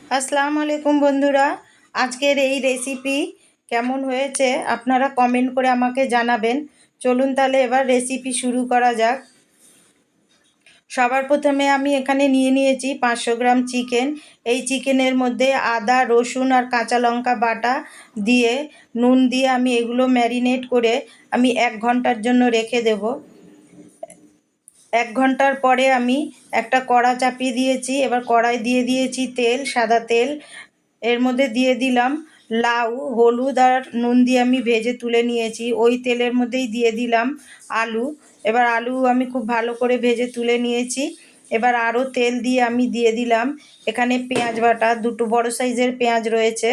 আসসালামু আলাইকুম বন্ধুরা, আজকের এই রেসিপি কেমন হয়েছে আপনারা কমেন্ট করে আমাকে জানাবেন। চলুন তাহলে এবার রেসিপি শুরু করা যাক। সবার প্রথমে আমি এখানে নিয়ে নিয়েছি 500 গ্রাম চিকেন। এই চিকেনের মধ্যে আদা, রসুন আর কাঁচা লঙ্কা বাটা দিয়ে নুন দিয়ে আমি এগুলো ম্যারিনেট করে আমি 1 ঘন্টার জন্য রেখে দেব। 1 ঘন্টার পরে আমি একটা কড়া চাপিয়ে দিয়েছি। এবার কড়াই দিয়ে দিয়েছি তেল, সাদা তেল। এর মধ্যে দিয়ে দিলাম লাউ, হলুদ আর নুন দিয়ে আমি ভেজে তুলে নিয়েছি। ওই তেলের মধ্যেই দিয়ে দিলাম আলু। এবার আলু আমি খুব ভালো করে ভেজে তুলে নিয়েছি। এবার আরও তেল দিয়ে আমি দিয়ে দিলাম এখানে পেঁয়াজ বাটা, 2টো বড় সাইজের পেঁয়াজ রয়েছে,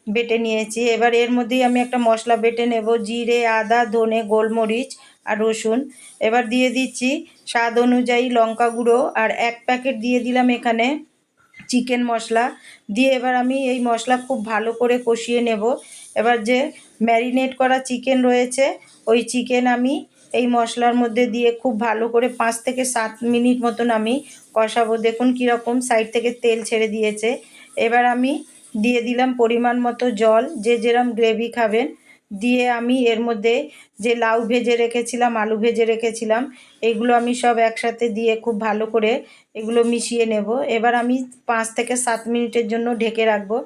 বেটে নিয়েছি। এবার এর মধ্যেই আমি একটা মশলা বেটে নেব, জিরে, আদা, ধনে, গোলমরিচ আর রসুন। এবার দিয়ে দিচ্ছি স্বাদ অনুযায়ী লঙ্কা গুঁড়ো আর 1 প্যাকেট দিয়ে দিলাম এখানে চিকেন মশলা। দিয়ে এবার আমি এই মশলা খুব ভালো করে কষিয়ে নেব। এবার যে ম্যারিনেট করা চিকেন রয়েছে ওই চিকেন আমি এই মশলার মধ্যে দিয়ে খুব ভালো করে 5 থেকে 7 মিনিট মতন আমি কষাবো। দেখুন কীরকম সাইড থেকে তেল ছেড়ে দিয়েছে। এবার আমি দিয়ে দিলাম পরিমাণ মতো জল, যে যেরম গ্রেভি খাবেন। দিয়ে আমি এর মধ্যে যে লাউ ভেজে রেখেছিলাম, আলু ভেজে রেখেছিলাম, এগুলো আমি সব একসাথে দিয়ে খুব ভালো করে এগুলো মিশিয়ে নেব। এবার আমি 5 থেকে 7 মিনিটের জন্য ঢেকে রাখবো।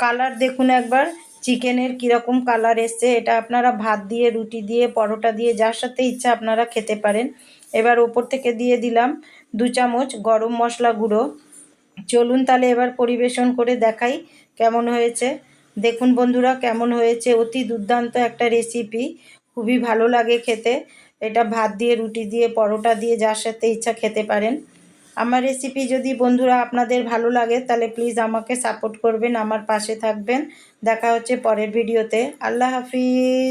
কালার দেখুন একবার চিকেনের কীরকম কালার এসছে। এটা আপনারা ভাত দিয়ে, রুটি দিয়ে, পরোটা দিয়ে যার সাথে ইচ্ছা আপনারা খেতে পারেন। এবার ওপর থেকে দিয়ে দিলাম 2 চামচ গরম মশলা গুঁড়ো। চলুন তাহলে এবার পরিবেশন করে দেখাই কেমন হয়েছে। দেখুন বন্ধুরা কেমন হয়েছে, অতি দুর্দান্ত একটা রেসিপি, খুবই ভালো লাগে খেতে। এটা ভাত দিয়ে, রুটি দিয়ে, পরোটা দিয়ে যার সাথে ইচ্ছা খেতে পারেন। আমার রেসিপি যদি বন্ধুরা আপনাদের ভালো লাগে তাহলে প্লিজ আমাকে সাপোর্ট করবেন, আমার পাশে থাকবেন। দেখা হচ্ছে পরের ভিডিওতে। আল্লাহ হাফিজ।